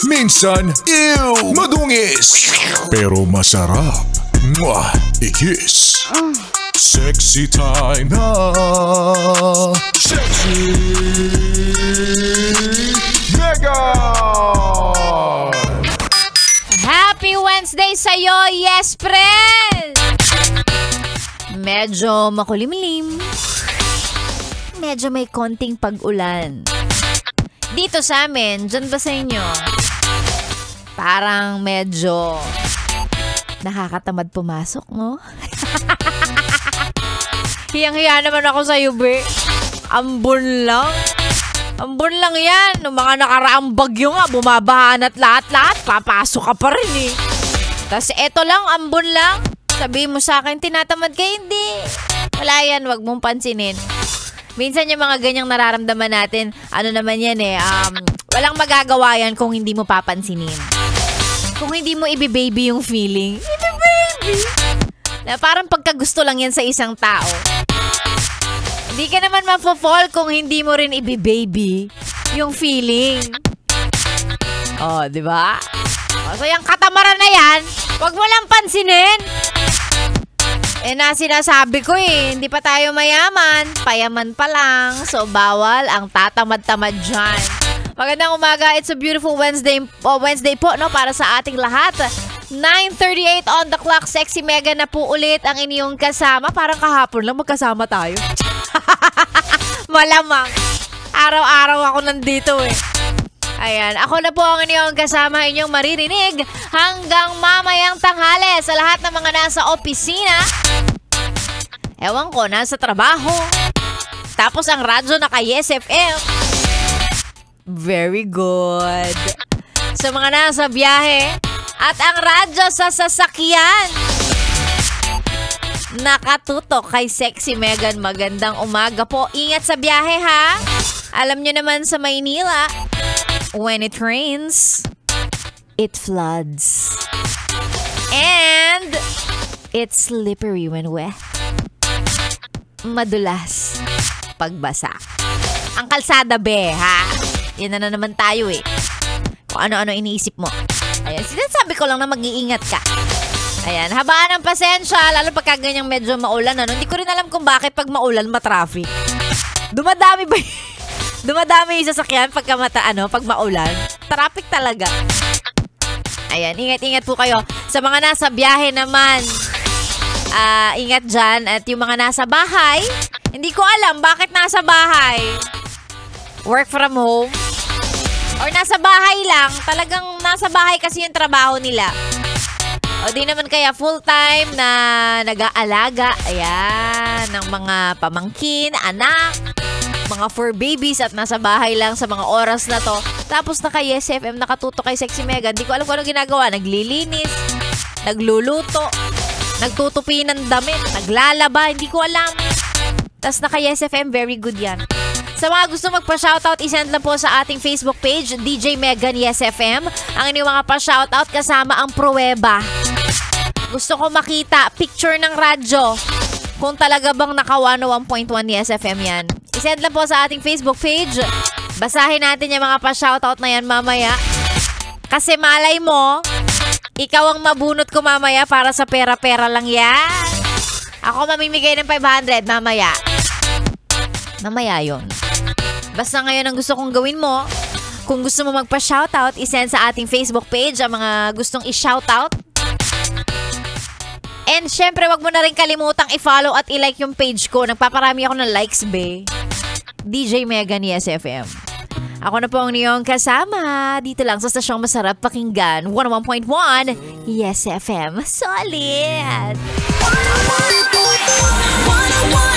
Minsan, ew, madungis. Pero masarap. Mwah, ikis. Sexy time na. Sexy Mega! Happy Wednesday sa'yo, yes, friend! Medyo makulimlim. Medyo may konting pag-ulan. Dito sa amin, dyan ba sa inyo? Parang medyo nakakatamad pumasok, no? Hiyang-hiya naman ako sa'yo, be. Ambon lang. Ambon lang yan. Nung mga nakaraang bagyo nga, bumabahan at lahat-lahat, papasok ka pa rin eh. Tapos eto lang, ambon lang. Sabi mo sa akin, tinatamad ka, hindi. Wala yan, wag mong pansinin. Minsan yung mga ganyang nararamdaman natin, ano naman yan eh, walang magagawa yan kung hindi mo papansinin. Kung hindi mo ibi-baby yung feeling, ibi-baby. Na parang pagkagusto lang yan sa isang tao. Hindi ka naman mapofall kung hindi mo rin ibi-baby yung feeling. Oh, di ba? So yung katamaran na yan, wag mo lang pansinin. Na sinasabi ko hindi pa tayo mayaman, payaman pa lang. So bawal ang tatamad-tamad dyan. Magandang umaga, it's a beautiful Wednesday po, no, para sa ating lahat. 9:38 on the clock, Sexy Mega na po ulit ang inyong kasama. Parang kahapon lang magkasama tayo. Malamang. Araw-araw ako nandito eh. Ayan, ako na po ang inyong kasama, inyong maririnig hanggang mamayang tanghali sa lahat ng mga nasa opisina. Ewan ko, nasa trabaho. Tapos ang radyo naka-Yes FM. Very good. Sa mga nasa biyahe at ang radyo sa sasakyan. Nakatutok kay Sexy Megan. Magandang umaga po. Ingat sa biyahe ha. Alam nyo naman sa Maynila, when it rains, it floods. And it's slippery when wet. Madulas pagbasa. Ang kalsada be, ha? Yan na naman tayo eh. Kung ano-ano iniisip mo. Ayan, sinasabi ko lang na mag-iingat ka. Ayan, habaan ng pasensya, lalo pagka ganyang medyo maulan. Hindi ko rin alam kung bakit pag maulan, matraffic. Dumadami ba Dumadami yung sasakyan pag maulan. Traffic talaga. Ayan, ingat-ingat po kayo. Sa mga nasa biyahe naman, ingat dyan. At yung mga nasa bahay, hindi ko alam bakit nasa bahay. Work from home. Or nasa bahay lang. Talagang nasa bahay kasi yung trabaho nila. O di naman kaya full-time na nag-aalaga. Ayan, ng mga pamangkin, anak, mga fur babies at nasa bahay lang sa mga oras na to. Tapos naka-Yes FM, nakatuto kay Sexy Mega. Hindi ko alam kung ano ginagawa. Naglilinis, nagluluto, nagtutupi ng damit, naglalaba. Hindi ko alam. Tapos naka-Yes FM, very good yan. Sa mga gusto magpa-shoutout, isend lang po sa ating Facebook page, DJ Megan Yes FM. Ang inyong mga pa-shoutout kasama ang pruweba. Gusto ko makita picture ng radyo kung talaga bang naka 101.1 Yes FM yan. Isend lang po sa ating Facebook page. Basahin natin yung mga pa-shoutout na yan mamaya. Kasi malay mo, ikaw ang mabunot ko mamaya para sa pera-pera lang yan. Ako mamimigay ng 500 mamaya. Mamaya yun. Basta ngayon ang gusto kong gawin mo, kung gusto mo magpa-shoutout, isend sa ating Facebook page ang mga gustong i-shoutout. And syempre, wag mo na rin kalimutang i-follow at i-like yung page ko. Nagpaparami ako ng likes, be. DJ Megan Yes FM. Ako na po ang niyong kasama. Dito lang sa stasyong masarap pakinggan. 101.1 Yes FM. Solid! 101.1